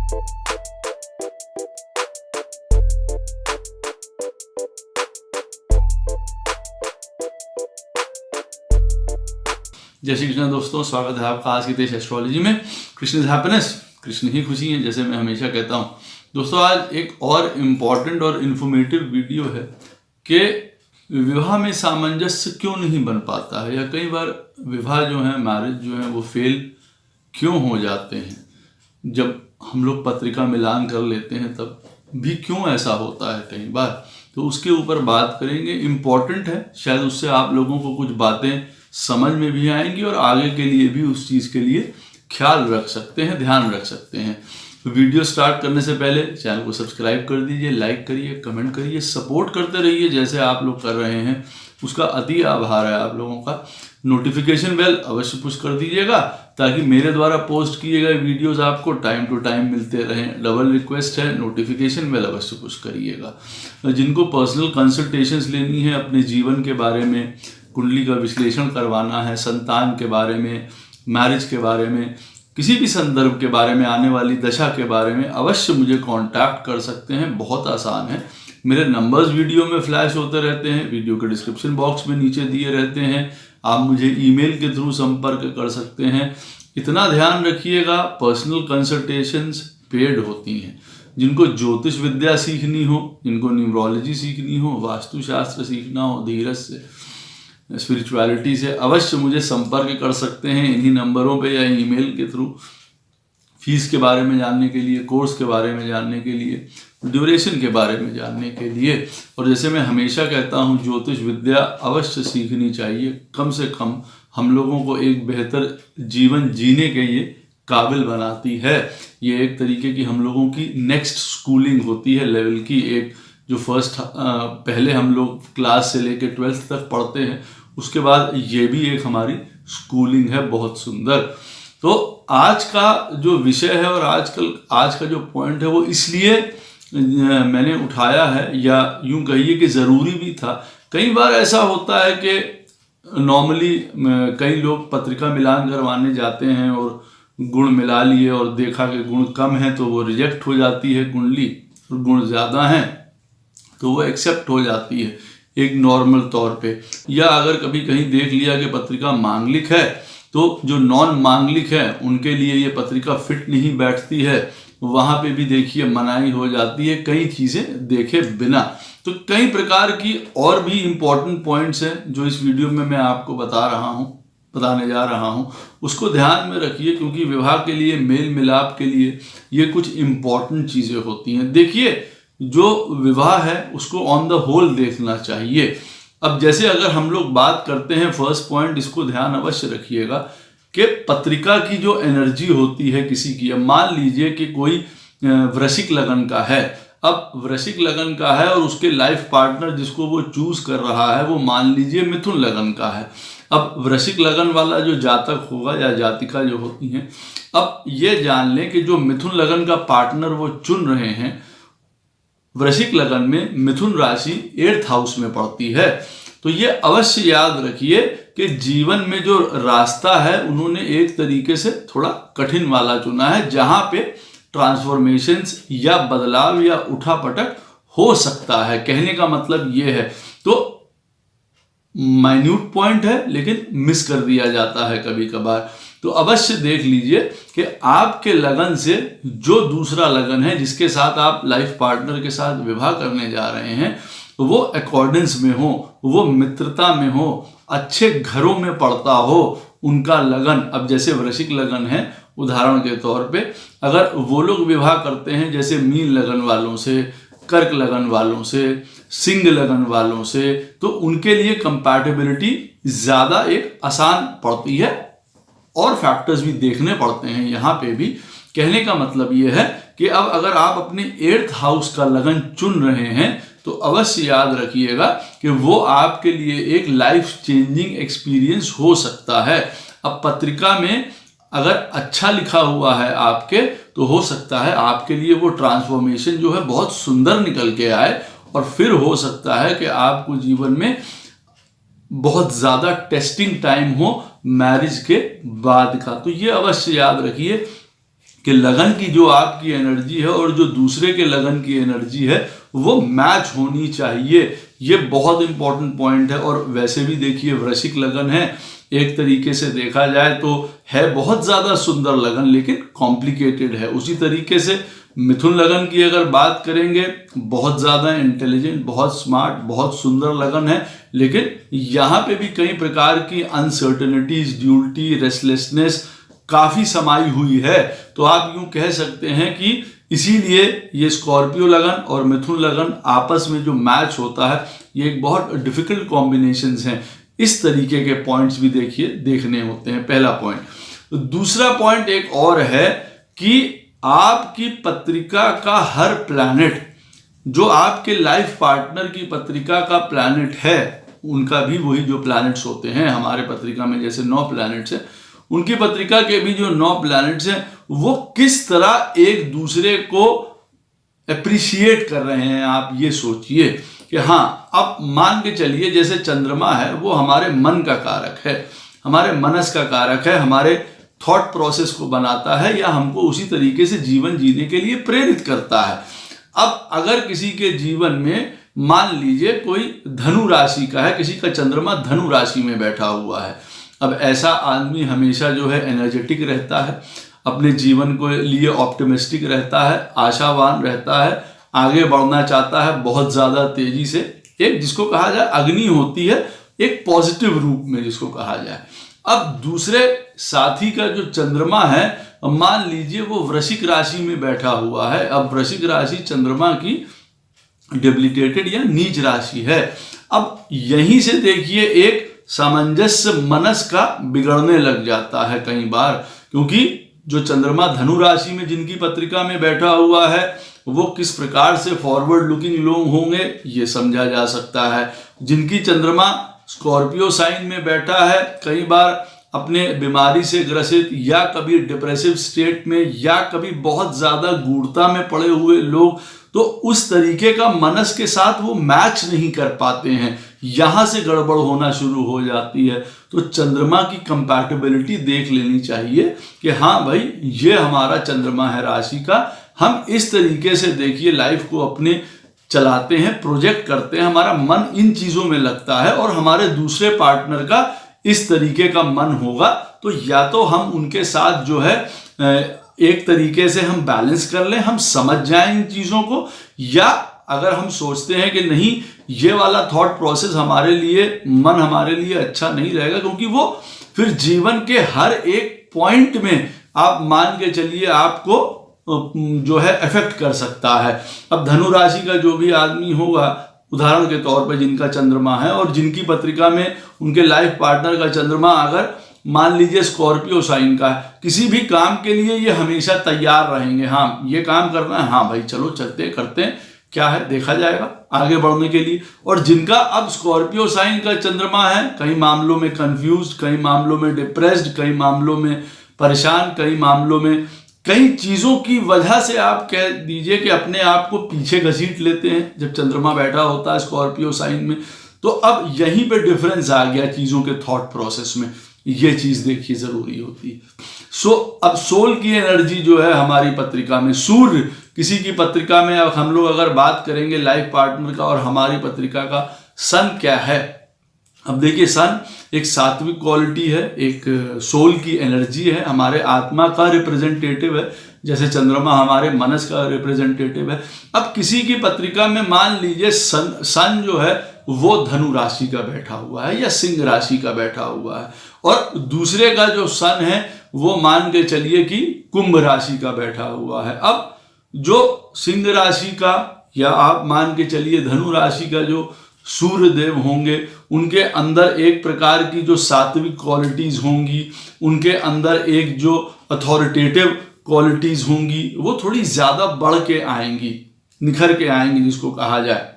जय श्री कृष्ण दोस्तों, स्वागत है आपका आज की तेज एस्ट्रोलॉजी में। कृष्ण इज हैप्पीनेस, कृष्ण ही खुशी है, जैसे मैं हमेशा कहता हूँ। दोस्तों, आज एक और इम्पॉर्टेंट और इन्फॉर्मेटिव वीडियो है कि विवाह में सामंजस्य क्यों नहीं बन पाता है, या कई बार विवाह जो है, मैरिज जो है, वो फेल क्यों हो जाते हैं। जब हम लोग पत्रिका मिलान कर लेते हैं तब भी क्यों ऐसा होता है कई बार, तो उसके ऊपर बात करेंगे। इम्पॉर्टेंट है, शायद उससे आप लोगों को कुछ बातें समझ में भी आएंगी और आगे के लिए भी उस चीज़ के लिए ख्याल रख सकते हैं, ध्यान रख सकते हैं। वीडियो स्टार्ट करने से पहले चैनल को सब्सक्राइब कर दीजिए, लाइक करिए, कमेंट करिए, सपोर्ट करते रहिए जैसे आप लोग कर रहे हैं। उसका अति आभार है आप लोगों का। नोटिफिकेशन बेल अवश्य पुश कर दीजिएगा ताकि मेरे द्वारा पोस्ट किए गए वीडियोस आपको टाइम टू टाइम मिलते रहें। डबल रिक्वेस्ट है, नोटिफिकेशन बेल अवश्य पुश करिएगा। जिनको पर्सनल कंसल्टेशंस लेनी है, अपने जीवन के बारे में कुंडली का विश्लेषण करवाना है, संतान के बारे में, मैरिज के बारे में, किसी भी संदर्भ के बारे में, आने वाली दशा के बारे में, अवश्य मुझे कांटेक्ट कर सकते हैं। बहुत आसान है, मेरे नंबर्स वीडियो में फ्लैश होते रहते हैं, वीडियो के डिस्क्रिप्शन बॉक्स में नीचे दिए रहते हैं। आप मुझे ईमेल के थ्रू संपर्क कर सकते हैं। इतना ध्यान रखिएगा, पर्सनल कंसल्टेशंस पेड होती हैं। जिनको ज्योतिष विद्या सीखनी हो, जिनको न्यूमरोलॉजी सीखनी हो, वास्तुशास्त्र सीखना हो, धीरज से, स्पिरिचुअलिटी से, अवश्य मुझे संपर्क कर सकते हैं इन्हीं नंबरों पे या ईमेल के थ्रू। फीस के बारे में जानने के लिए, कोर्स के बारे में जानने के लिए, ड्यूरेशन के बारे में जानने के लिए। और जैसे मैं हमेशा कहता हूँ, ज्योतिष विद्या अवश्य सीखनी चाहिए। कम से कम हम लोगों को एक बेहतर जीवन जीने के ये काबिल बनाती है। ये एक तरीके की हम लोगों की नेक्स्ट स्कूलिंग होती है, लेवल की। एक जो पहले हम लोग क्लास से लेकर 12th तक पढ़ते हैं, उसके बाद ये भी एक हमारी स्कूलिंग है, बहुत सुंदर। तो आज का जो विषय है और आज का जो पॉइंट है, वो इसलिए मैंने उठाया है, या यूं कहिए कि ज़रूरी भी था। कई बार ऐसा होता है कि नॉर्मली कई लोग पत्रिका मिलान करवाने जाते हैं और गुण मिला लिए और देखा कि गुण कम है तो वो रिजेक्ट हो जाती है कुंडली, और गुण ज़्यादा हैं तो वो एक्सेप्ट हो जाती है एक नॉर्मल तौर पे। या अगर कभी कहीं देख लिया कि पत्रिका मांगलिक है, तो जो नॉन मांगलिक है उनके लिए ये पत्रिका फिट नहीं बैठती है, वहाँ पे भी देखिए मनाही हो जाती है, कई चीज़ें देखे बिना। तो कई प्रकार की और भी इम्पोर्टेंट पॉइंट्स हैं जो इस वीडियो में मैं आपको बताने जा रहा हूँ। उसको ध्यान में रखिए, क्योंकि विवाह के लिए, मेल मिलाप के लिए ये कुछ इम्पोर्टेंट चीज़ें होती हैं। देखिए, जो विवाह है उसको ऑन द होल देखना चाहिए। अब जैसे अगर हम लोग बात करते हैं, फर्स्ट पॉइंट इसको ध्यान अवश्य रखिएगा कि पत्रिका की जो एनर्जी होती है किसी की, अब मान लीजिए कि कोई वृश्चिक लगन का है। अब वृश्चिक लगन का है और उसके लाइफ पार्टनर जिसको वो चूज कर रहा है, वो मान लीजिए मिथुन लगन का है। अब वृश्चिक लगन वाला जो जातक होगा या जातिका जो होती हैं, अब ये जान लें कि जो मिथुन लगन का पार्टनर वो चुन रहे हैं, वृश्चिक लगन में मिथुन राशि 8th हाउस में पड़ती है। तो ये अवश्य याद रखिए कि जीवन में जो रास्ता है उन्होंने एक तरीके से थोड़ा कठिन वाला चुना है, जहां पे ट्रांसफॉर्मेशंस या बदलाव या उठापटक हो सकता है। कहने का मतलब ये है, तो माइन्यूट पॉइंट है लेकिन मिस कर दिया जाता है कभी कभार। तो अवश्य देख लीजिए कि आपके लगन से जो दूसरा लगन है जिसके साथ आप लाइफ पार्टनर के साथ विवाह करने जा रहे हैं, वो अकॉर्डेंस में हो, वो मित्रता में हो, अच्छे घरों में पड़ता हो उनका लगन। अब जैसे वृश्चिक लगन है, उदाहरण के तौर पे अगर वो लोग विवाह करते हैं जैसे मीन लगन वालों से, कर्क लगन वालों से, सिंह लगन वालों से, तो उनके लिए कंपैटिबिलिटी ज़्यादा एक आसान पड़ती है। और फैक्टर्स भी देखने पड़ते हैं यहाँ पे भी। कहने का मतलब ये है कि अब अगर आप अपने 8th हाउस का लगन चुन रहे हैं, तो अवश्य याद रखिएगा कि वो आपके लिए एक लाइफ चेंजिंग एक्सपीरियंस हो सकता है। अब पत्रिका में अगर अच्छा लिखा हुआ है आपके, तो हो सकता है आपके लिए वो ट्रांसफॉर्मेशन जो है बहुत सुंदर निकल के आए, और फिर हो सकता है कि आपको जीवन में बहुत ज़्यादा टेस्टिंग टाइम हो मैरिज के बाद का। तो ये अवश्य याद रखिए कि लगन की जो आपकी एनर्जी है और जो दूसरे के लगन की एनर्जी है वो मैच होनी चाहिए। ये बहुत इंपॉर्टेंट पॉइंट है। और वैसे भी देखिए वृश्चिक लगन है, एक तरीके से देखा जाए तो है बहुत ज़्यादा सुंदर लगन, लेकिन कॉम्प्लिकेटेड है। उसी तरीके से मिथुन लगन की अगर बात करेंगे, बहुत ज़्यादा इंटेलिजेंट, बहुत स्मार्ट, बहुत सुंदर लगन है, लेकिन यहाँ पे भी कई प्रकार की अनसर्टेनिटीज, ड्यूलिटी, रेस्टलेसनेस काफ़ी समाई हुई है। तो आप यूँ कह सकते हैं कि इसीलिए ये स्कॉर्पियो लगन और मिथुन लगन आपस में जो मैच होता है ये एक बहुत डिफिकल्ट कॉम्बिनेशंस हैं। इस तरीके के पॉइंट्स भी देखिए देखने होते हैं, पहला पॉइंट। दूसरा पॉइंट एक और है कि आपकी पत्रिका का हर प्लैनेट, जो आपके लाइफ पार्टनर की पत्रिका का प्लैनेट है, उनका भी वही जो प्लैनेट्स होते हैं हमारे पत्रिका में, जैसे 9 प्लैनेट्स हैं, उनकी पत्रिका के भी जो 9 प्लैनेट्स हैं वो किस तरह एक दूसरे को अप्रिशिएट कर रहे हैं। आप ये सोचिए कि हाँ, अब मान के चलिए जैसे चंद्रमा है वो हमारे मन का कारक है, हमारे मनस का कारक है, हमारे थॉट प्रोसेस को बनाता है या हमको उसी तरीके से जीवन जीने के लिए प्रेरित करता है। अब अगर किसी के जीवन में मान लीजिए कोई धनु राशि का है, किसी का चंद्रमा धनु राशि में बैठा हुआ है, अब ऐसा आदमी हमेशा जो है एनर्जेटिक रहता है, अपने जीवन को लिए ऑप्टिमिस्टिक रहता है, आशावान रहता है, आगे बढ़ना चाहता है बहुत ज़्यादा तेजी से। एक जिसको कहा जाए अग्नि होती है, एक पॉजिटिव रूप में जिसको कहा जाए। अब दूसरे साथी का जो चंद्रमा है, मान लीजिए वो वृश्चिक राशि में बैठा हुआ है। अब वृश्चिक राशि चंद्रमा की डेबिलिटेटेड या नीच राशि है। अब यहीं से देखिए एक सामंजस्य मनस का बिगड़ने लग जाता है कई बार, क्योंकि जो चंद्रमा धनु राशि में जिनकी पत्रिका में बैठा हुआ है वो किस प्रकार से फॉरवर्ड लुकिंग लोग होंगे ये समझा जा सकता है। जिनकी चंद्रमा स्कॉर्पियो साइन में बैठा है, कई बार अपने बीमारी से ग्रसित या कभी डिप्रेसिव स्टेट में या कभी बहुत ज़्यादा गूढ़ता में पड़े हुए लोग, तो उस तरीके का मनस के साथ वो मैच नहीं कर पाते हैं, यहाँ से गड़बड़ होना शुरू हो जाती है। तो चंद्रमा की कंपैटिबिलिटी देख लेनी चाहिए कि हाँ भाई ये हमारा चंद्रमा है राशि का, हम इस तरीके से देखिए लाइफ को अपने चलाते हैं, प्रोजेक्ट करते हैं, हमारा मन इन चीज़ों में लगता है और हमारे दूसरे पार्टनर का इस तरीके का मन होगा। तो या तो हम उनके साथ जो है एक तरीके से हम बैलेंस कर लें, हम समझ जाएं इन चीज़ों को, या अगर हम सोचते हैं कि नहीं ये वाला थॉट प्रोसेस हमारे लिए, मन हमारे लिए अच्छा नहीं रहेगा, क्योंकि वो फिर जीवन के हर एक पॉइंट में आप मान के चलिए आपको जो है इफेक्ट कर सकता है। अब धनु राशि का जो भी आदमी होगा, उदाहरण के तौर पर जिनका चंद्रमा है और जिनकी पत्रिका में उनके लाइफ पार्टनर का चंद्रमा अगर मान लीजिए स्कॉर्पियो साइन का है, किसी भी काम के लिए ये हमेशा तैयार रहेंगे। हाँ ये काम करना है, हाँ भाई चलो चलते करते हैं, क्या है देखा जाएगा आगे बढ़ने के लिए। और जिनका अब स्कॉर्पियो साइन का चंद्रमा है, कई मामलों में कंफ्यूज, कई मामलों में डिप्रेस्ड, कई मामलों में परेशान, कई मामलों में कई चीज़ों की वजह से आप कह दीजिए कि अपने आप को पीछे घसीट लेते हैं जब चंद्रमा बैठा होता है स्कॉर्पियो साइन में। तो अब यहीं पे डिफरेंस आ गया चीज़ों के थॉट प्रोसेस में, ये चीज़ देखिए ज़रूरी होती है। अब सोल की एनर्जी जो है हमारी पत्रिका में, सूर्य किसी की पत्रिका में, अब हम लोग अगर बात करेंगे लाइफ पार्टनर का और हमारी पत्रिका का, सन क्या है। अब देखिए सन एक सात्विक क्वालिटी है, एक सोल की एनर्जी है, हमारे आत्मा का रिप्रेजेंटेटिव है, जैसे चंद्रमा हमारे मनस का रिप्रेजेंटेटिव है। अब किसी की पत्रिका में मान लीजिए सन जो है वो धनु राशि का बैठा हुआ है या सिंह राशि का बैठा हुआ है, और दूसरे का जो सन है वो मान के चलिए कि कुंभ राशि का बैठा हुआ है। अब जो सिंह राशि का या आप मान के चलिए धनु राशि का जो सूर्य देव होंगे, उनके अंदर एक प्रकार की जो सात्विक क्वालिटीज होंगी, उनके अंदर एक जो अथॉरिटेटिव क्वालिटीज होंगी, वो थोड़ी ज्यादा बढ़ के आएंगी, निखर के आएंगी, जिसको कहा जाए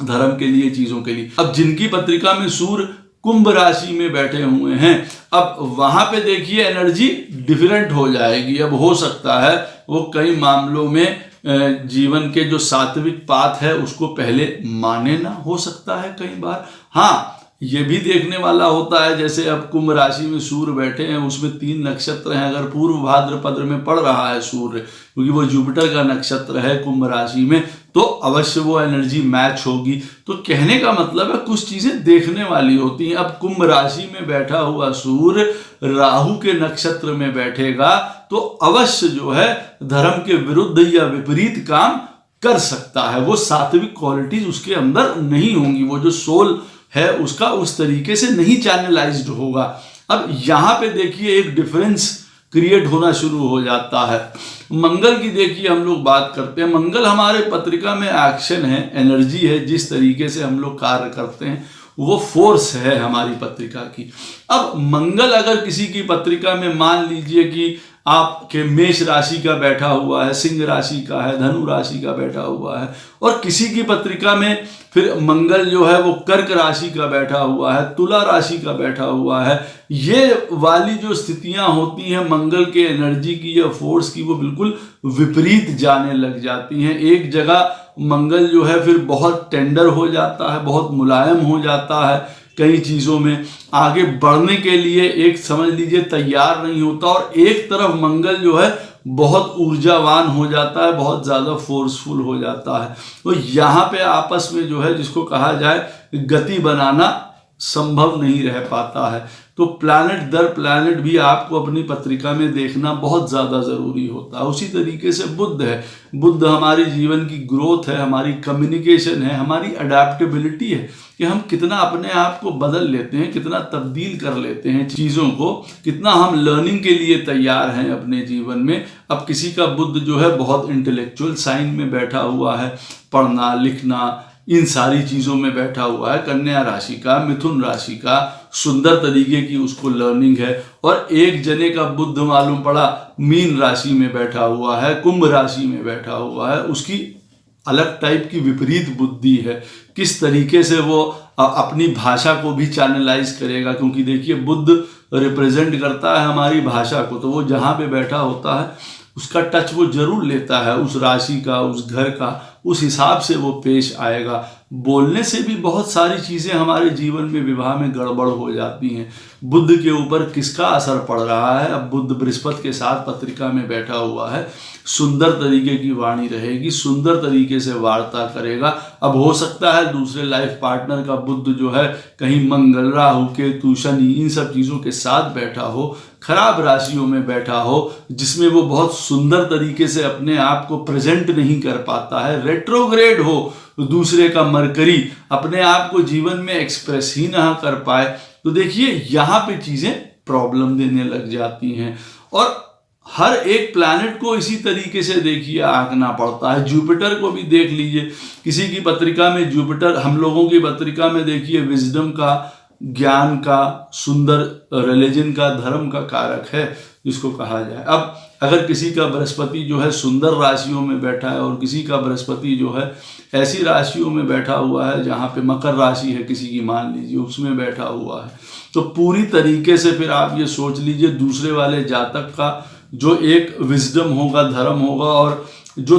धर्म के लिए, चीजों के लिए। अब जिनकी पत्रिका में सूर्य कुंभ राशि में बैठे हुए हैं, अब वहां पे देखिए एनर्जी डिफरेंट हो जाएगी। अब हो सकता है वो कई मामलों में जीवन के जो सात्विक पाथ है उसको पहले माने ना, हो सकता है कई बार। हाँ ये भी देखने वाला होता है, जैसे अब कुंभ राशि में सूर्य बैठे हैं, उसमें 3 नक्षत्र हैं, अगर पूर्व भाद्रपद में पड़ रहा है सूर्य, क्योंकि वो जुपिटर का नक्षत्र है कुंभ राशि में, तो अवश्य वो एनर्जी मैच होगी। तो कहने का मतलब है कुछ चीजें देखने वाली होती हैं। अब कुंभ राशि में बैठा हुआ सूर्य राहु के नक्षत्र में बैठेगा तो अवश्य जो है धर्म के विरुद्ध या विपरीत काम कर सकता है। वो सात्विक क्वालिटीज उसके अंदर नहीं होंगी, वो जो सोल है उसका उस तरीके से नहीं चैनलाइज्ड होगा। अब यहां पे देखिए एक डिफरेंस क्रिएट होना शुरू हो जाता है। मंगल की देखिए हम लोग बात करते हैं, मंगल हमारे पत्रिका में एक्शन है, एनर्जी है, जिस तरीके से हम लोग कार्य करते हैं वो फोर्स है हमारी पत्रिका की। अब मंगल अगर किसी की पत्रिका में मान लीजिए कि आपके मेष राशि का बैठा हुआ है, सिंह राशि का है, धनु राशि का बैठा हुआ है, और किसी की पत्रिका में फिर मंगल जो है वो कर्क राशि का बैठा हुआ है, तुला राशि का बैठा हुआ है, ये वाली जो स्थितियां होती हैं मंगल के एनर्जी की या फोर्स की, वो बिल्कुल विपरीत जाने लग जाती हैं। एक जगह मंगल जो है फिर बहुत टेंडर हो जाता है, बहुत मुलायम हो जाता है, कई चीज़ों में आगे बढ़ने के लिए एक समझ लीजिए तैयार नहीं होता, और एक तरफ मंगल जो है बहुत ऊर्जावान हो जाता है, बहुत ज़्यादा फोर्सफुल हो जाता है। तो यहाँ पे आपस में जो है जिसको कहा जाए गति बनाना संभव नहीं रह पाता है। तो प्लैनेट दर प्लैनेट भी आपको अपनी पत्रिका में देखना बहुत ज़्यादा ज़रूरी होता है। उसी तरीके से बुध है, बुध हमारी जीवन की ग्रोथ है, हमारी कम्युनिकेशन है, हमारी अडेप्टेबिलिटी है कि हम कितना अपने आप को बदल लेते हैं, कितना तब्दील कर लेते हैं चीज़ों को, कितना हम लर्निंग के लिए तैयार हैं अपने जीवन में। अब किसी का बुध जो है बहुत इंटेलेक्चुअल साइन में बैठा हुआ है, पढ़ना लिखना इन सारी चीज़ों में बैठा हुआ है, कन्या राशि का, मिथुन राशि का, सुंदर तरीके की उसको लर्निंग है, और एक जने का बुध मालूम पड़ा मीन राशि में बैठा हुआ है, कुंभ राशि में बैठा हुआ है, उसकी अलग टाइप की विपरीत बुद्धि है, किस तरीके से वो अपनी भाषा को भी चैनलाइज करेगा, क्योंकि देखिए बुध रिप्रेजेंट करता है हमारी भाषा को, तो वो जहाँ पे बैठा होता है उसका टच वो जरूर लेता है, उस राशि का, उस घर का, उस हिसाब से वो पेश आएगा। बोलने से भी बहुत सारी चीज़ें हमारे जीवन में विवाह में गड़बड़ हो जाती हैं। बुध के ऊपर किसका असर पड़ रहा है? अब बुध बृहस्पति के साथ पत्रिका में बैठा हुआ है, सुंदर तरीके की वाणी रहेगी, सुंदर तरीके से वार्ता करेगा। अब हो सकता है दूसरे लाइफ पार्टनर का बुध जो है कहीं मंगल, राहु, केतु, शनि इन सब चीज़ों के साथ बैठा हो, खराब राशियों में बैठा हो, जिसमें वो बहुत सुंदर तरीके से अपने आप को प्रेजेंट नहीं कर पाता है, रेट्रोग्रेड हो दूसरे का मरकरी, अपने आप को जीवन में एक्सप्रेस ही ना कर पाए, तो देखिए यहाँ पे चीज़ें प्रॉब्लम देने लग जाती हैं। और हर एक प्लैनेट को इसी तरीके से देखिए आंकना पड़ता है। जुपिटर को भी देख लीजिए, किसी की पत्रिका में जुपिटर, हम लोगों की पत्रिका में देखिए विजडम का, ज्ञान का, सुंदर रिलीजन का, धर्म का कारक है जिसको कहा जाए। अब अगर किसी का बृहस्पति जो है सुंदर राशियों में बैठा है और किसी का बृहस्पति जो है ऐसी राशियों में बैठा हुआ है जहाँ पे मकर राशि है किसी की, मान लीजिए उसमें बैठा हुआ है, तो पूरी तरीके से फिर आप ये सोच लीजिए दूसरे वाले जातक का जो एक विजडम होगा, धर्म होगा, और जो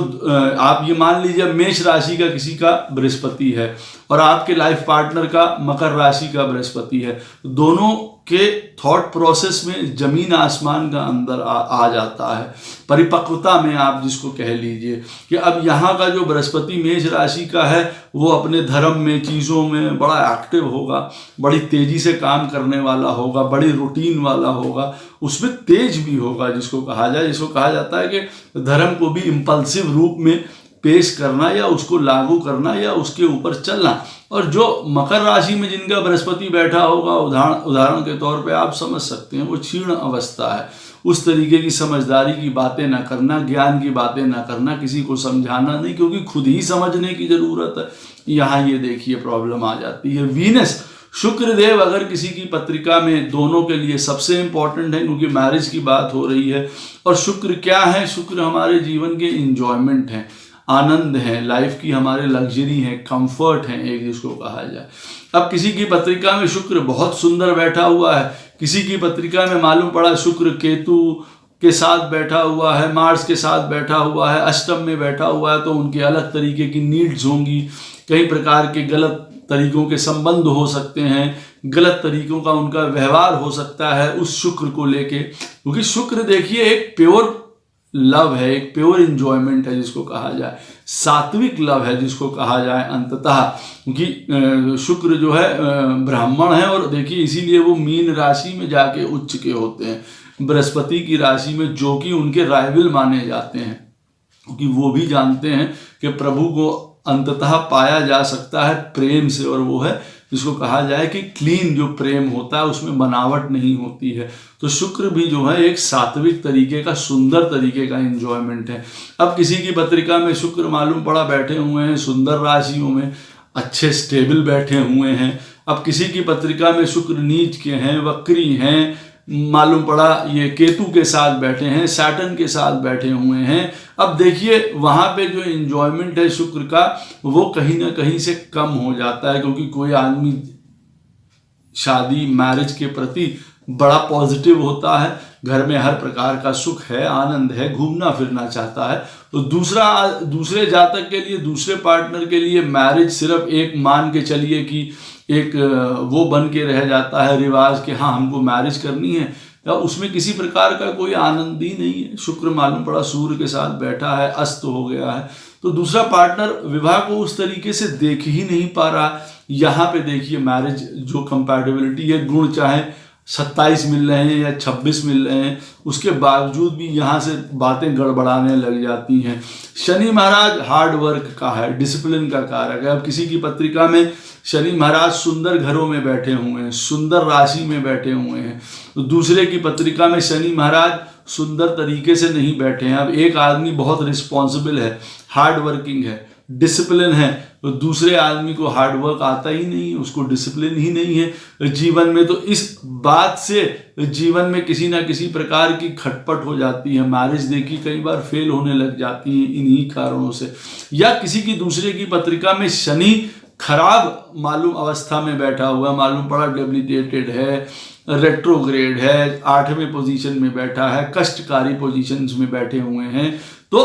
आप ये मान लीजिए मेष राशि का किसी का बृहस्पति है और आपके लाइफ पार्टनर का मकर राशि का बृहस्पति है, दोनों के थॉट प्रोसेस में जमीन आसमान का अंदर आ जाता है, परिपक्वता में आप जिसको कह लीजिए कि अब यहाँ का जो बृहस्पति मेष राशि का है वो अपने धर्म में, चीज़ों में बड़ा एक्टिव होगा, बड़ी तेज़ी से काम करने वाला होगा, बड़ी रूटीन वाला होगा, उसमें तेज भी होगा, जिसको कहा जाए, जिसको कहा जाता है कि धर्म को भी इम्पल्सिव रूप में पेश करना या उसको लागू करना या उसके ऊपर चलना। और जो मकर राशि में जिनका बृहस्पति बैठा होगा, उदाहरण के तौर पे आप समझ सकते हैं वो क्षीण अवस्था है, उस तरीके की समझदारी की बातें ना करना, ज्ञान की बातें ना करना, किसी को समझाना नहीं, क्योंकि खुद ही समझने की जरूरत है। यहाँ ये देखिए प्रॉब्लम आ जाती है। वीनस, शुक्रदेव अगर किसी की पत्रिका में, दोनों के लिए सबसे इंपॉर्टेंट है क्योंकि मैरिज की बात हो रही है। और शुक्र क्या है? शुक्र हमारे जीवन के इंजॉयमेंट हैं, आनंद है, लाइफ की हमारे लग्जरी है, कंफर्ट है एक जिसको कहा जाए। अब किसी की पत्रिका में शुक्र बहुत सुंदर बैठा हुआ है, किसी की पत्रिका में मालूम पड़ा शुक्र केतु के साथ बैठा हुआ है, मार्स के साथ बैठा हुआ है, अष्टम में बैठा हुआ है, तो उनके अलग तरीके की नीड्स होंगी, कई प्रकार के गलत तरीकों के संबंध हो सकते हैं, गलत तरीकों का उनका व्यवहार हो सकता है उस शुक्र को लेके, क्योंकि शुक्र देखिए एक प्योर लव है, एक प्योर इंजॉयमेंट है जिसको कहा जाए, सात्विक लव है जिसको कहा जाए अंततः, क्योंकि शुक्र जो है ब्राह्मण है और देखिए इसीलिए वो मीन राशि में जाके उच्च के होते हैं, बृहस्पति की राशि में, जो कि उनके राइवल माने जाते हैं, क्योंकि वो भी जानते हैं कि प्रभु को अंततः पाया जा सकता है प्रेम से, और वो है जिसको कहा जाए कि क्लीन जो प्रेम होता है उसमें बनावट नहीं होती है। तो शुक्र भी जो है एक सात्विक तरीके का, सुंदर तरीके का एंजॉयमेंट है। अब किसी की पत्रिका में शुक्र मालूम पड़ा बैठे हुए हैं सुंदर राशियों में, अच्छे स्टेबल बैठे हुए हैं। अब किसी की पत्रिका में शुक्र नीच के हैं, वक्री हैं, मालूम पड़ा ये केतु के साथ बैठे हैं, सैटर्न के साथ बैठे हुए हैं। अब देखिए वहाँ पे जो एंजॉयमेंट है शुक्र का वो कहीं ना कहीं से कम हो जाता है, क्योंकि कोई आदमी शादी मैरिज के प्रति बड़ा पॉजिटिव होता है, घर में हर प्रकार का सुख है, आनंद है, घूमना फिरना चाहता है। तो दूसरे जातक के लिए, दूसरे पार्टनर के लिए मैरिज सिर्फ एक मान के चलिए कि एक वो बन के रह जाता है रिवाज कि हाँ हमको मैरिज करनी है, या उसमें किसी प्रकार का कोई आनंद ही नहीं है। शुक्र मालूम पड़ा सूर्य के साथ बैठा है, अस्त हो गया है, तो दूसरा पार्टनर विवाह को उस तरीके से देख ही नहीं पा रहा। यहाँ पे देखिए मैरिज जो कंपैटिबिलिटी है, गुण चाहे 27 मिल रहे हैं या 26 मिल रहे हैं, उसके बावजूद भी यहाँ से बातें गड़बड़ाने लग जाती हैं। शनि महाराज हार्ड वर्क का है, डिसिप्लिन का कारक है। अब किसी की पत्रिका में शनि महाराज सुंदर घरों में बैठे हुए हैं, सुंदर राशि में बैठे हुए हैं, तो दूसरे की पत्रिका में शनि महाराज सुंदर तरीके से नहीं बैठे हैं। अब एक आदमी बहुत रिस्पॉन्सिबल है, हार्ड वर्किंग है, डिसिप्लिन है, तो दूसरे आदमी को हार्ड वर्क आता ही नहीं, उसको डिसिप्लिन ही नहीं है जीवन में, तो इस बात से जीवन में किसी ना किसी प्रकार की खटपट हो जाती है। मैरिज देखी कई बार फेल होने लग जाती है इन्हीं कारणों से। या किसी की दूसरे की पत्रिका में शनि खराब मालूम अवस्था में बैठा हुआ, मालूम पड़ा डेबिलिटेटेड है, रेट्रोग्रेड है, 8वें पोजीशन में बैठा है, कष्टकारी पोजीशंस में बैठे हुए हैं, तो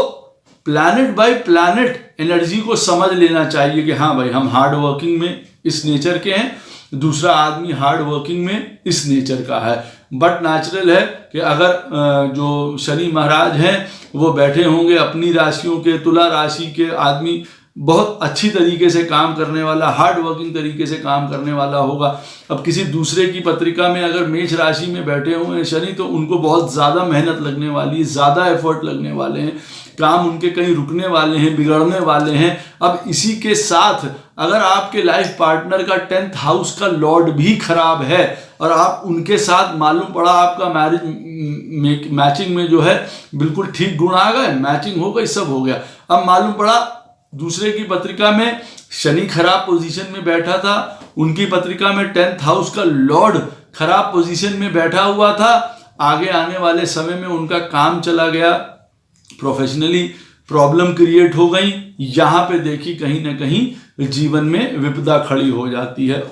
प्लैनेट बाय प्लैनेट एनर्जी को समझ लेना चाहिए कि हाँ भाई हम हार्ड वर्किंग में इस नेचर के हैं, दूसरा आदमी हार्ड वर्किंग में इस नेचर का है। बट नेचुरल है कि अगर जो शनि महाराज हैं वो बैठे होंगे अपनी राशियों के, तुला राशि के आदमी बहुत अच्छी तरीके से काम करने वाला, हार्ड वर्किंग तरीके से काम करने वाला होगा। अब किसी दूसरे की पत्रिका में अगर मेष राशि में बैठे हुए हैं शनि, तो उनको बहुत ज़्यादा मेहनत लगने वाली है, ज़्यादा एफर्ट लगने वाले हैं, काम उनके कहीं रुकने वाले हैं, बिगड़ने वाले हैं। अब इसी के साथ अगर आपके लाइफ पार्टनर का 10th हाउस का लॉर्ड भी खराब है और आप उनके साथ मालूम पड़ा आपका मैरिज मैचिंग में जो है बिल्कुल ठीक गुण आ गए, मैचिंग हो गई, सब हो गया। अब मालूम पड़ा दूसरे की पत्रिका में शनि खराब पोजीशन में बैठा था, उनकी पत्रिका में 10th हाउस का लॉर्ड खराब पोजीशन में बैठा हुआ था, आगे आने वाले समय में उनका काम चला गया, प्रोफेशनली प्रॉब्लम क्रिएट हो गई। यहाँ पे देखी कहीं ना कहीं जीवन में विपदा खड़ी हो जाती है।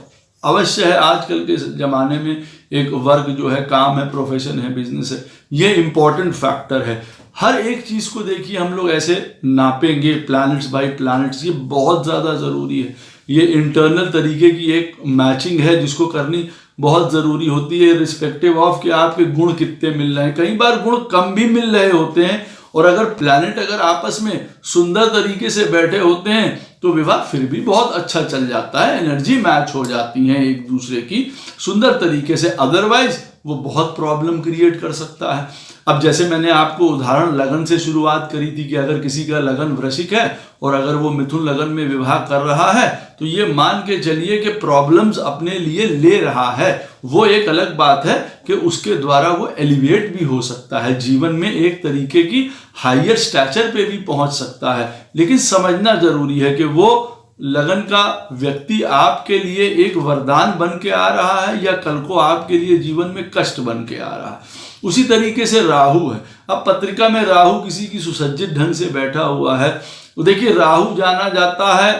अवश्य है आजकल के ज़माने में एक वर्क जो है, काम है, प्रोफेशन है, बिजनेस है, ये इम्पॉर्टेंट फैक्टर है। हर एक चीज़ को देखिए हम लोग ऐसे नापेंगे प्लैनेट्स बाय प्लैनेट्स, ये बहुत ज़्यादा ज़रूरी है। ये इंटरनल तरीके की एक मैचिंग है जिसको करनी बहुत ज़रूरी होती है, रिस्पेक्टिव ऑफ कि आपके गुण कितने मिल रहे हैं। कई बार गुण कम भी मिल रहे होते हैं, और अगर प्लैनेट अगर आपस में सुंदर तरीके से बैठे होते हैं तो विवाह फिर भी बहुत अच्छा चल जाता है, एनर्जी मैच हो जाती है एक दूसरे की सुंदर तरीके से। अदरवाइज वो बहुत प्रॉब्लम क्रिएट कर सकता है। अब जैसे मैंने आपको उदाहरण लगन से शुरुआत करी थी कि अगर किसी का लगन वृश्चिक है और अगर वो मिथुन लगन में विवाह कर रहा है, तो ये मान के चलिए कि प्रॉब्लम्स अपने लिए ले रहा है। वो एक अलग बात है कि उसके द्वारा वो एलिवेट भी हो सकता है, जीवन में एक तरीके की हायर स्टैचर पे भी पहुंच सकता है। लेकिन समझना जरूरी है कि वो लगन का व्यक्ति आपके लिए एक वरदान बन के आ रहा है या कल को आपके लिए जीवन में कष्ट बन के आ रहा है। उसी तरीके से राहु है। अब पत्रिका में राहु किसी की सुसज्जित ढंग से बैठा हुआ है, तो देखिए राहु जाना जाता है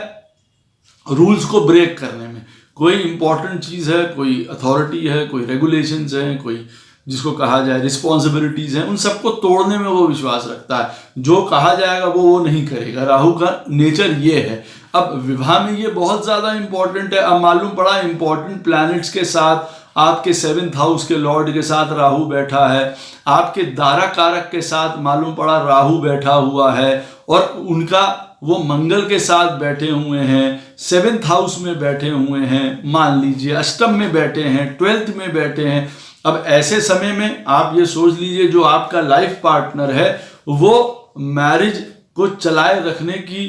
रूल्स को ब्रेक करने में। कोई इंपॉर्टेंट चीज़ है, कोई अथॉरिटी है, कोई रेगुलेशंस हैं, कोई जिसको कहा जाए रिस्पॉन्सिबिलिटीज हैं, उन सबको तोड़ने में वो विश्वास रखता है। जो कहा जाएगा वो नहीं करेगा। राहु का नेचर ये है। अब विवाह में ये बहुत ज्यादा इंपॉर्टेंट है। अब मालूम पड़ा इंपॉर्टेंट प्लैनेट्स के साथ आपके 7th हाउस के लॉर्ड के साथ राहु बैठा है, आपके दारा कारक के साथ मालूम पड़ा राहु बैठा हुआ है, और उनका वो मंगल के साथ बैठे हुए हैं, 7th हाउस में बैठे हुए हैं, मान लीजिए अष्टम में बैठे हैं, 12th में बैठे हैं। अब ऐसे समय में आप ये सोच लीजिए जो आपका लाइफ पार्टनर है वो मैरिज को चलाए रखने की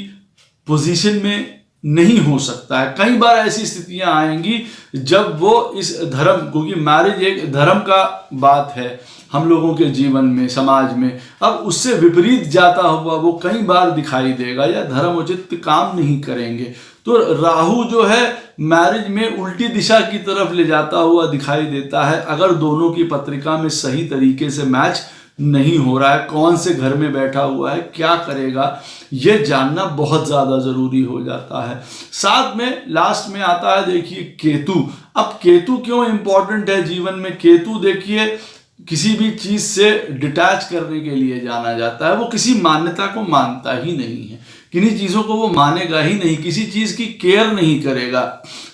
पोजीशन में नहीं हो सकता है। कई बार ऐसी स्थितियां आएंगी जब वो इस धर्म, क्योंकि मैरिज एक धर्म का बात है हम लोगों के जीवन में, समाज में, अब उससे विपरीत जाता हुआ वो कई बार दिखाई देगा या धर्मोचित काम नहीं करेंगे। तो राहु जो है मैरिज में उल्टी दिशा की तरफ ले जाता हुआ दिखाई देता है अगर दोनों की पत्रिका में सही तरीके से मैच नहीं हो रहा है। कौन से घर में बैठा हुआ है, क्या करेगा, ये जानना बहुत ज्यादा जरूरी हो जाता है। साथ में लास्ट में आता है देखिए केतु। अब केतु क्यों इंपॉर्टेंट है जीवन में? केतु देखिए किसी भी चीज से डिटैच करने के लिए जाना जाता है। वो किसी मान्यता को मानता ही नहीं है, किन्हीं चीजों को वो मानेगा ही नहीं, किसी चीज की केयर नहीं करेगा।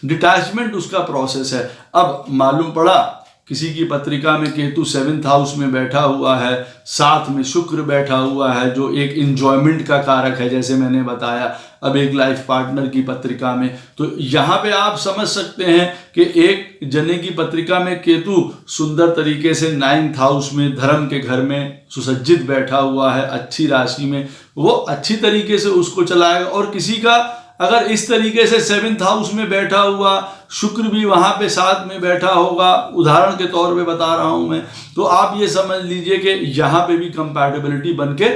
डिटैचमेंट उसका प्रोसेस है। अब मालूम पड़ा किसी की पत्रिका में केतु 7th हाउस में बैठा हुआ है, साथ में शुक्र बैठा हुआ है जो एक इंजॉयमेंट का कारक है, जैसे मैंने बताया। अब एक लाइफ पार्टनर की पत्रिका में, तो यहाँ पे आप समझ सकते हैं कि एक जने की पत्रिका में केतु सुंदर तरीके से 9th हाउस में, धर्म के घर में सुसज्जित बैठा हुआ है, अच्छी राशि में, वो अच्छी तरीके से उसको चलाएगा। और किसी का अगर इस तरीके से 7th हाउस में बैठा हुआ शुक्र भी वहां पे साथ में बैठा होगा, उदाहरण के तौर पे बता रहा हूं मैं, तो आप ये समझ लीजिए कि यहाँ पे भी कंपैटिबिलिटी बन के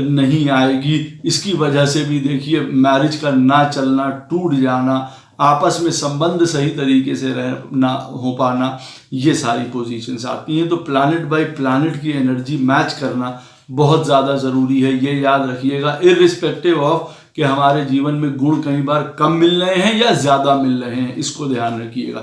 नहीं आएगी। इसकी वजह से भी देखिए मैरिज का ना चलना, टूट जाना, आपस में संबंध सही तरीके से ना हो पाना, ये सारी पोजीशंस आती हैं। तो प्लैनेट बाय प्लैनेट की एनर्जी मैच करना बहुत ज़्यादा ज़रूरी है, ये याद रखिएगा, इररिस्पेक्टिव ऑफ कि हमारे जीवन में गुण कई बार कम मिल रहे हैं या ज़्यादा मिल रहे हैं, इसको ध्यान रखिएगा।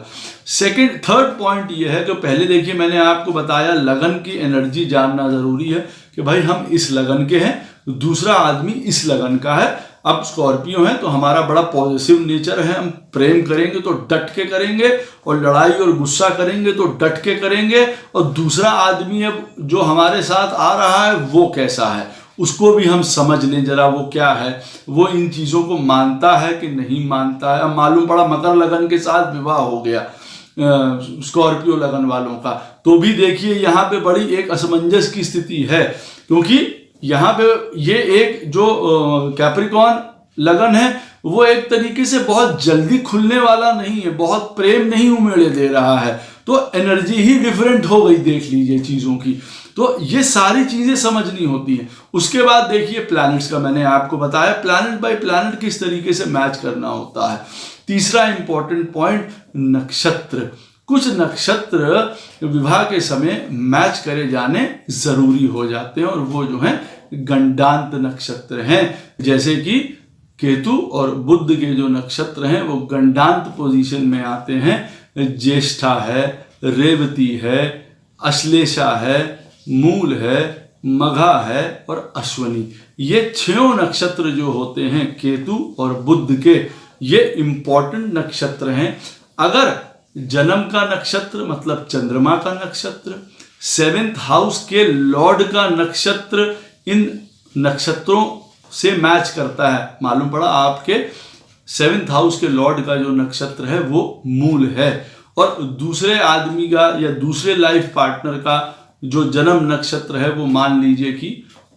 थर्ड पॉइंट ये है कि पहले देखिए मैंने आपको बताया लगन की एनर्जी जानना ज़रूरी है कि भाई हम इस लगन के हैं, दूसरा आदमी इस लगन का है। अब स्कॉर्पियो है तो हमारा बड़ा पॉजिटिव नेचर है, हम प्रेम करेंगे तो डट के करेंगे, और लड़ाई और गुस्सा करेंगे तो डट के करेंगे। और दूसरा आदमी अब जो हमारे साथ आ रहा है वो कैसा है, उसको भी हम समझ लें जरा, वो क्या है, वो इन चीज़ों को मानता है कि नहीं मानता है। अब मालूम पड़ा मकर लगन के साथ विवाह हो गया स्कॉर्पियो लगन वालों का, तो भी देखिए यहाँ पे बड़ी एक असमंजस की स्थिति है, क्योंकि यहाँ पे ये एक जो कैप्रिकॉर्न लगन है वो एक तरीके से बहुत जल्दी खुलने वाला नहीं है, बहुत प्रेम नहीं उमेड़े दे रहा है, तो एनर्जी ही डिफरेंट हो गई, देख लीजिए चीज़ों की। तो ये सारी चीज़ें समझनी होती हैं। उसके बाद देखिए प्लैनेट्स का मैंने आपको बताया, प्लैनेट बाय प्लैनेट किस तरीके से मैच करना होता है। तीसरा इंपॉर्टेंट पॉइंट नक्षत्र। कुछ नक्षत्र विवाह के समय मैच करे जाने जरूरी हो जाते हैं, और वो जो है गंडांत नक्षत्र हैं, जैसे कि केतु और बुध के जो नक्षत्र हैं वो गंडांत पोजीशन में आते हैं। ज्येष्ठा है, रेवती है, अश्लेषा है, मूल है, मघा है और अश्वनी। ये 6 नक्षत्र जो होते हैं केतु और बुध के, ये इंपॉर्टेंट नक्षत्र हैं। अगर जन्म का नक्षत्र मतलब चंद्रमा का नक्षत्र, 7th हाउस के लॉर्ड का नक्षत्र इन नक्षत्रों से मैच करता है, मालूम पड़ा आपके 7th हाउस के लॉर्ड का जो नक्षत्र है वो मूल है, और दूसरे आदमी का या दूसरे लाइफ पार्टनर का जो जन्म नक्षत्र है वो मान लीजिए कि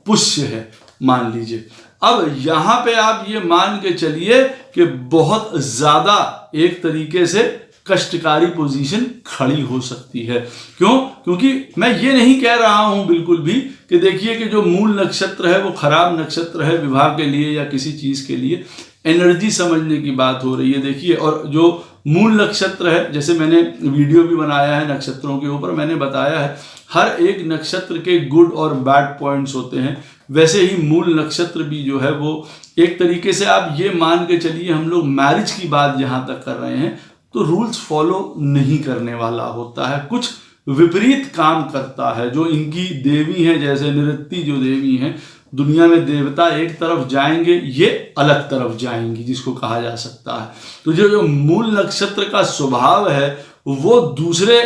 पुष्य है, मान लीजिए। अब यहाँ पे आप ये मान के चलिए कि बहुत ज्यादा एक तरीके से कष्टकारी पोजीशन खड़ी हो सकती है। क्यों? क्योंकि मैं ये नहीं कह रहा हूं बिल्कुल भी कि देखिए कि जो मूल नक्षत्र है वो खराब नक्षत्र है विवाह के लिए या किसी चीज के लिए, एनर्जी समझने की बात हो रही है। देखिए, और जो मूल नक्षत्र है, जैसे मैंने वीडियो भी बनाया है नक्षत्रों के ऊपर, मैंने बताया है हर एक नक्षत्र के गुड और बैड पॉइंट्स होते हैं, वैसे ही मूल नक्षत्र भी जो है वो एक तरीके से आप ये मान के चलिए, हम लोग मैरिज की बात जहां तक कर रहे हैं तो रूल्स फॉलो नहीं करने वाला होता है। कुछ विपरीत काम करता है। जो इनकी देवी हैं, जैसे निऋत्ति जो देवी हैं, दुनिया में देवता एक तरफ जाएंगे, ये अलग तरफ जाएंगी, जिसको कहा जा सकता है। तो जो मूल नक्षत्र का स्वभाव है वो दूसरे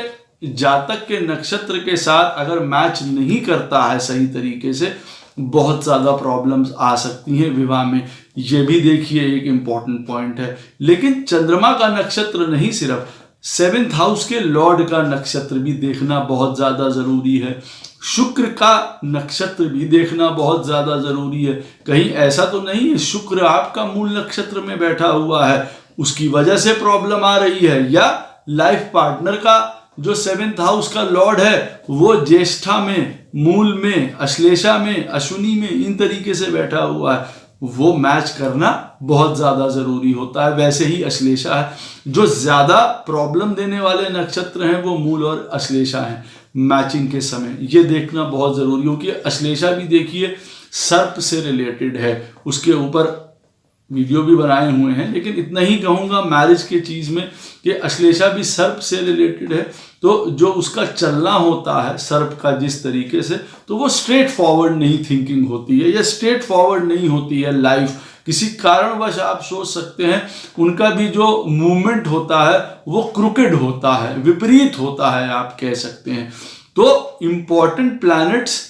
जातक के नक्षत्र के साथ अगर मैच नहीं करता है सही तरीके से, बहुत ज़्यादा प्रॉब्लम्स आ सकती हैं विवाह में। ये भी देखिए एक इम्पॉर्टेंट पॉइंट है। लेकिन चंद्रमा का नक्षत्र नहीं, सिर्फ 7th हाउस के लॉर्ड का नक्षत्र भी देखना बहुत ज़्यादा ज़रूरी है। शुक्र का नक्षत्र भी देखना बहुत ज़्यादा ज़रूरी है। कहीं ऐसा तो नहीं है शुक्र आपका मूल नक्षत्र में बैठा हुआ है, उसकी वजह से प्रॉब्लम आ रही है, या लाइफ पार्टनर का जो 7th हाउस का लॉर्ड है वो ज्येष्ठा में, मूल में, अश्लेषा में, अश्विनी में, इन तरीके से बैठा हुआ है, वो मैच करना बहुत ज़्यादा ज़रूरी होता है। वैसे ही अश्लेषा है, जो ज़्यादा प्रॉब्लम देने वाले नक्षत्र हैं वो मूल और अश्लेषा हैं मैचिंग के समय। ये देखना बहुत ज़रूरी, क्योंकि अश्लेषा भी देखिए सर्प से रिलेटेड है, उसके ऊपर वीडियो भी बनाए हुए हैं। लेकिन इतना ही कहूँगा मैरिज के चीज़ में कि अश्लेषा भी सर्प से रिलेटेड है। तो जो उसका चलना होता है सर्प का जिस तरीके से, तो वो स्ट्रेट फॉरवर्ड नहीं थिंकिंग होती है, या स्ट्रेट फॉरवर्ड नहीं होती है लाइफ। किसी कारणवश आप सोच सकते हैं उनका भी जो मूवमेंट होता है वो क्रुकेड होता है, विपरीत होता है, आप कह सकते हैं। तो इम्पॉर्टेंट प्लैनेट्स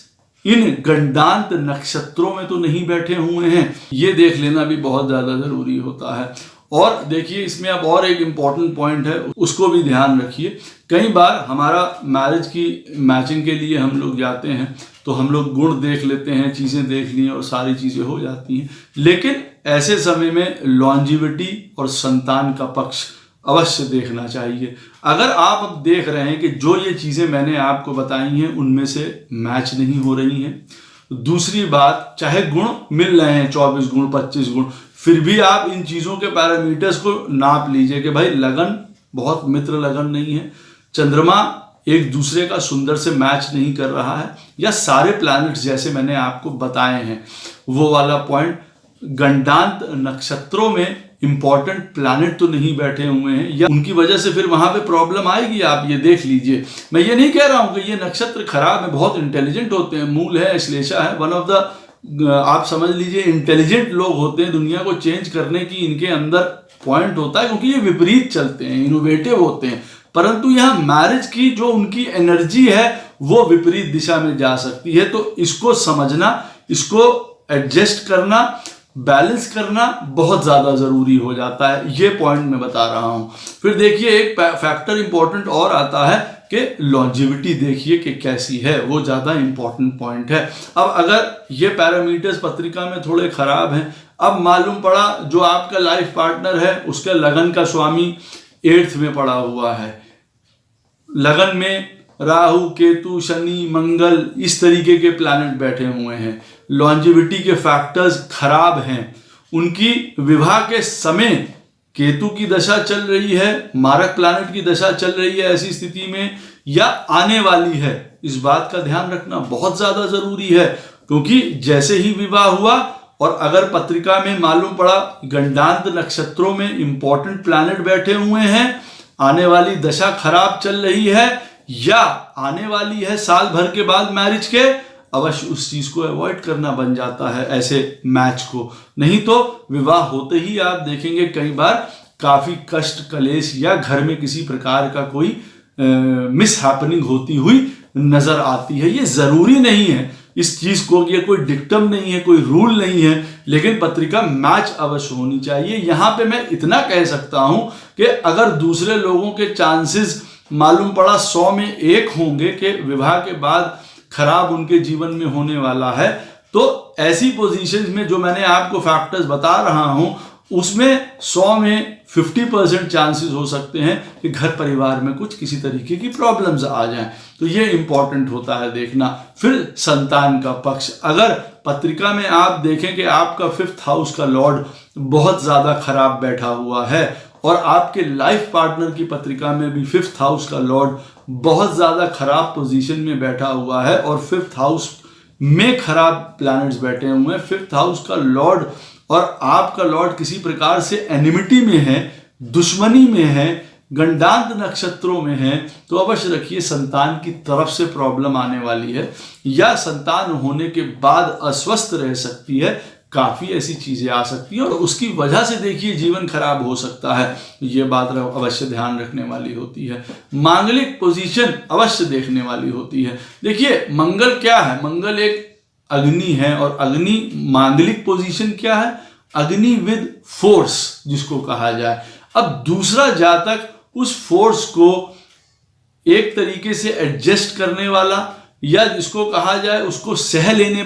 इन गंडांत नक्षत्रों में तो नहीं बैठे हुए हैं, ये देख लेना भी बहुत ज़्यादा ज़रूरी होता है। और देखिए इसमें अब और एक इम्पॉर्टेंट पॉइंट है, उसको भी ध्यान रखिए। कई बार हमारा मैरिज की मैचिंग के लिए हम लोग जाते हैं तो हम लोग गुण देख लेते हैं, चीज़ें देख ली और सारी चीज़ें हो जाती हैं। लेकिन ऐसे समय में लॉन्जिविटी और संतान का पक्ष अवश्य देखना चाहिए। अगर आप अब देख रहे हैं कि जो ये चीज़ें मैंने आपको बताई हैं उनमें से मैच नहीं हो रही हैं, दूसरी बात, चाहे गुण मिल रहे हैं 24 गुण 25 गुण, फिर भी आप इन चीज़ों के पैरामीटर्स को नाप लीजिए कि भाई लगन बहुत मित्र लगन नहीं है, चंद्रमा एक दूसरे का सुंदर से मैच नहीं कर रहा है, या सारे प्लैनेट्स जैसे मैंने आपको बताए हैं वो वाला पॉइंट, गंडांत नक्षत्रों में इंपॉर्टेंट प्लैनेट तो नहीं बैठे हुए हैं, या उनकी वजह से फिर वहां पे प्रॉब्लम आएगी। आप ये देख लीजिए, मैं ये नहीं कह रहा हूं कि ये नक्षत्र खराब है, बहुत इंटेलिजेंट होते हैं, मूल है, अश्लेषा है, वन ऑफ द आप समझ लीजिए इंटेलिजेंट लोग होते हैं, दुनिया को चेंज करने की इनके अंदर पॉइंट होता है, क्योंकि ये विपरीत चलते हैं, इनोवेटिव होते हैं। परंतु यहाँ मैरिज की जो उनकी एनर्जी है वो विपरीत दिशा में जा सकती है। तो इसको समझना, इसको एडजस्ट करना, बैलेंस करना बहुत ज़्यादा ज़रूरी हो जाता है। ये पॉइंट मैं बता रहा हूँ। फिर देखिए एक फैक्टर इंपॉर्टेंट और आता है कि लॉन्जिविटी देखिए कि कैसी है, वो ज़्यादा इंपॉर्टेंट पॉइंट है। अब अगर ये पैरामीटर्स पत्रिका में थोड़े खराब हैं, अब मालूम पड़ा जो आपका लाइफ पार्टनर है उसका लगन का स्वामी 8th में पड़ा हुआ है, लगन में राहु, केतु, शनि, मंगल, इस तरीके के प्लैनेट बैठे हुए हैं, लॉन्जिविटी के फैक्टर्स खराब हैं, उनकी विवाह के समय केतु की दशा चल रही है, मारक प्लैनेट की दशा चल रही है ऐसी स्थिति में, या आने वाली है, इस बात का ध्यान रखना बहुत ज्यादा जरूरी है। क्योंकि जैसे ही विवाह हुआ और अगर पत्रिका में मालूम पड़ा गंडांत नक्षत्रों में इंपॉर्टेंट प्लैनेट बैठे हुए हैं, आने वाली दशा खराब चल रही है या आने वाली है साल भर के बाद मैरिज के, अवश्य उस चीज को अवॉइड करना बन जाता है ऐसे मैच को। नहीं तो विवाह होते ही आप देखेंगे कई बार काफी कष्ट, कलेश या घर में किसी प्रकार का कोई मिस हैपनिंग होती हुई नजर आती है। ये जरूरी नहीं है इस चीज को, ये कोई डिक्टम नहीं है, कोई रूल नहीं है, लेकिन पत्रिका मैच अवश्य होनी चाहिए। यहां पे मैं इतना कह सकता हूं कि अगर दूसरे लोगों के चांसेस मालूम पड़ा 100 में 1 होंगे कि विवाह के बाद खराब उनके जीवन में होने वाला है, तो ऐसी पोजीशंस में जो मैंने आपको फैक्टर्स बता रहा हूं उसमें 100 में 50% चांसेस हो सकते हैं कि घर परिवार में कुछ किसी तरीके की प्रॉब्लम्स आ जाएं। तो ये इंपॉर्टेंट होता है देखना। फिर संतान का पक्ष, अगर पत्रिका में आप देखें कि आपका 5th हाउस का लॉर्ड बहुत ज्यादा खराब बैठा हुआ है और आपके लाइफ पार्टनर की पत्रिका में भी 5th हाउस का लॉर्ड बहुत ज्यादा खराब पोजीशन में बैठा हुआ है और 5th हाउस में खराब प्लैनेट्स बैठे हुए हैं, 5th हाउस का लॉर्ड और आपका लॉर्ड किसी प्रकार से एनिमिटी में है, दुश्मनी में है, गंडांत नक्षत्रों में है तो अवश्य रखिए संतान की तरफ से प्रॉब्लम आने वाली है, या संतान होने के बाद अस्वस्थ रह सकती है, काफी ऐसी चीजें आ सकती हैं और उसकी वजह से देखिए जीवन खराब हो सकता है। ये बात अवश्य ध्यान रखने वाली होती है। मांगलिक पोजीशन अवश्य देखने वाली होती है। देखिए मंगल क्या है, मंगल एक अग्नि है और अग्नि मांगलिक पोजीशन क्या है, अग्नि विद फोर्स जिसको कहा जाए। अब दूसरा जातक उस फोर्स को एक तरीके से एडजस्ट करने वाला या जिसको कहा जाए उसको सह लेने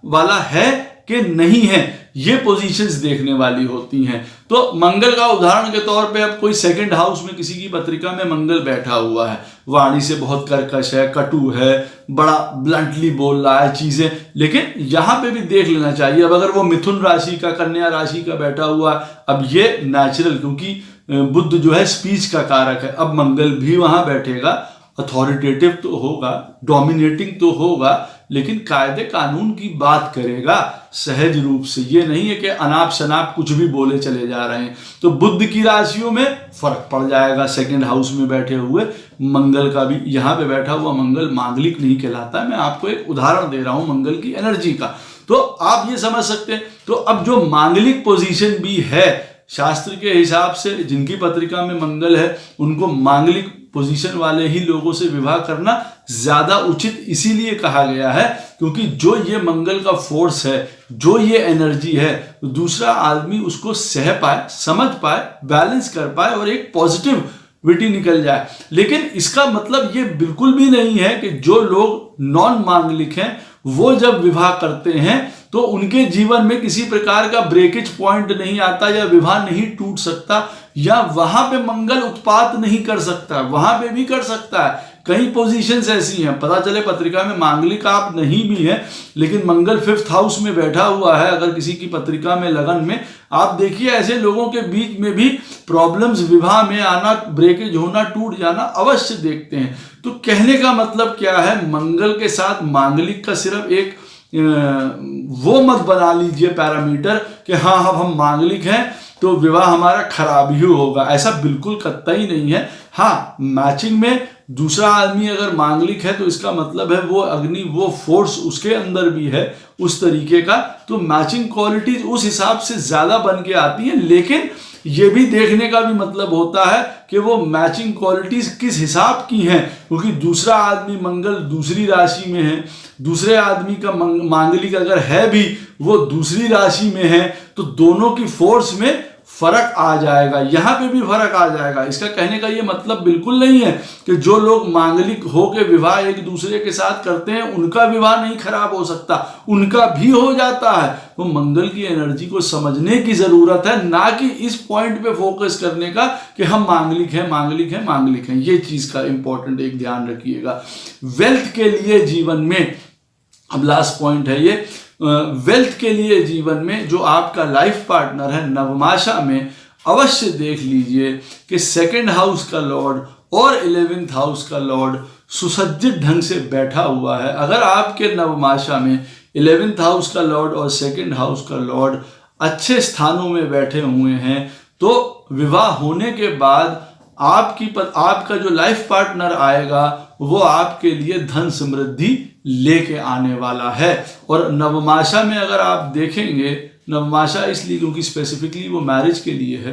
वाला है कि नहीं है, ये पोजीशंस देखने वाली होती हैं। तो मंगल का उदाहरण के तौर पे अब कोई सेकंड हाउस में किसी की पत्रिका में मंगल बैठा हुआ है, वाणी से बहुत कर्कश है, कटु है, बड़ा ब्लंटली बोल रहा है चीजें, लेकिन यहां पे भी देख लेना चाहिए। अब अगर वो मिथुन राशि का, कन्या राशि का बैठा हुआ है, अब ये नेचुरल, क्योंकि बुध जो है स्पीच का कारक है, अब मंगल भी वहां बैठेगा, अथॉरिटेटिव तो होगा, डोमिनेटिंग तो होगा, लेकिन कायदे कानून की बात करेगा सहज रूप से। ये नहीं है कि अनाप शनाप कुछ भी बोले चले जा रहे हैं। तो बुध की राशियों में फर्क पड़ जाएगा। सेकंड हाउस में बैठे हुए मंगल का भी, यहाँ पे बैठा हुआ मंगल मांगलिक नहीं कहलाता है। मैं आपको एक उदाहरण दे रहा हूं मंगल की एनर्जी का, तो आप ये समझ सकते हैं। तो अब जो मांगलिक पोजीशन भी है शास्त्र के हिसाब से, जिनकी पत्रिका में मंगल है उनको मांगलिक पोजीशन वाले ही लोगों से विवाह करना ज्यादा उचित इसीलिए कहा गया है क्योंकि जो ये मंगल का फोर्स है, जो ये एनर्जी है, दूसरा आदमी उसको सह पाए, समझ पाए, बैलेंस कर पाए और एक पॉजिटिविटी निकल जाए। लेकिन इसका मतलब ये बिल्कुल भी नहीं है कि जो लोग नॉन मांगलिक हैं वो जब विवाह करते हैं तो उनके जीवन में किसी प्रकार का ब्रेकेज पॉइंट नहीं आता या विवाह नहीं टूट सकता या वहां पे मंगल उत्पात नहीं कर सकता, वहां पे भी कर सकता है। कई पोजीशंस ऐसी हैं, पता चले पत्रिका में मांगलिक आप नहीं भी हैं लेकिन मंगल 5th हाउस में बैठा हुआ है, अगर किसी की पत्रिका में लगन में, आप देखिए ऐसे लोगों के बीच में भी प्रॉब्लम्स, विवाह में आना, ब्रेकेज होना, टूट जाना अवश्य देखते हैं। तो कहने का मतलब क्या है, मंगल के साथ मांगलिक का सिर्फ एक वो मत बना लीजिए पैरामीटर कि हाँ हम मांगलिक हैं तो विवाह हमारा खराब ही होगा, ऐसा बिल्कुल कतई नहीं है। हाँ, मैचिंग में दूसरा आदमी अगर मांगलिक है तो इसका मतलब है वो अग्नि, वो फोर्स उसके अंदर भी है उस तरीके का, तो मैचिंग क्वालिटीज उस हिसाब से ज्यादा बन के आती है। लेकिन ये भी देखने का भी मतलब होता है कि वो मैचिंग क्वालिटीज किस हिसाब की हैं, क्योंकि दूसरा आदमी मंगल दूसरी राशि में है, दूसरे आदमी का मांगलिक अगर है भी वो दूसरी राशि में है, तो दोनों की फोर्स में फर्क आ जाएगा, यहां पे भी फर्क आ जाएगा। इसका कहने का ये मतलब बिल्कुल नहीं है कि जो लोग मांगलिक होके विवाह एक दूसरे के साथ करते हैं उनका विवाह नहीं खराब हो सकता, उनका भी हो जाता है। तो मंगल की एनर्जी को समझने की जरूरत है, ना कि इस पॉइंट पे फोकस करने का कि हम मांगलिक हैं, मांगलिक हैं, मांगलिक हैं। ये चीज का इंपॉर्टेंट एक ध्यान रखिएगा। वेल्थ के लिए जीवन में, अब लास्ट पॉइंट है ये, वेल्थ के लिए जीवन में जो आपका लाइफ पार्टनर है नवमाशा में अवश्य देख लीजिए कि सेकंड हाउस का लॉर्ड और 11th हाउस का लॉर्ड सुसज्जित ढंग से बैठा हुआ है। अगर आपके नवमाशा में 11th हाउस का लॉर्ड और सेकंड हाउस का लॉर्ड अच्छे स्थानों में बैठे हुए हैं तो विवाह होने के बाद आपका जो लाइफ पार्टनर आएगा वो आपके लिए धन समृद्धि लेके आने वाला है। और नवमाशा में अगर आप देखेंगे, नवमाशा इसलिए क्योंकि स्पेसिफिकली वो मैरिज के लिए है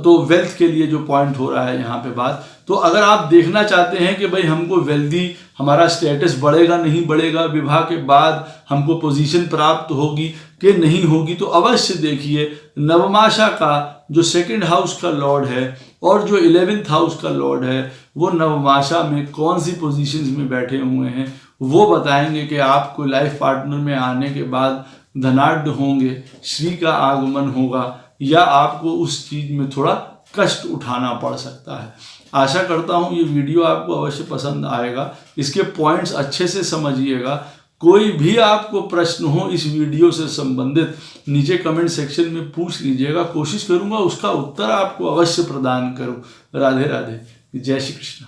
तो वेल्थ के लिए जो पॉइंट हो रहा है यहाँ पे बात, तो अगर आप देखना चाहते हैं कि भाई हमको वेल्दी, हमारा स्टेटस बढ़ेगा नहीं बढ़ेगा, विवाह के बाद हमको पोजीशन प्राप्त होगी कि नहीं होगी, तो अवश्य देखिए नवमाशा का जो सेकंड हाउस का लॉर्ड है और जो 11th हाउस का लॉर्ड है वो नवमाशा में कौन सी पोजीशंस में बैठे हुए हैं, वो बताएंगे कि आपको लाइफ पार्टनर में आने के बाद धनाढ्य होंगे, श्री का आगमन होगा या आपको उस चीज में थोड़ा कष्ट उठाना पड़ सकता है। आशा करता हूँ ये वीडियो आपको अवश्य पसंद आएगा, इसके पॉइंट्स अच्छे से समझिएगा। कोई भी आपको प्रश्न हो इस वीडियो से संबंधित नीचे कमेंट सेक्शन में पूछ लीजिएगा, कोशिश करूंगा उसका उत्तर आपको अवश्य प्रदान करूं। राधे राधे, जय श्री कृष्ण।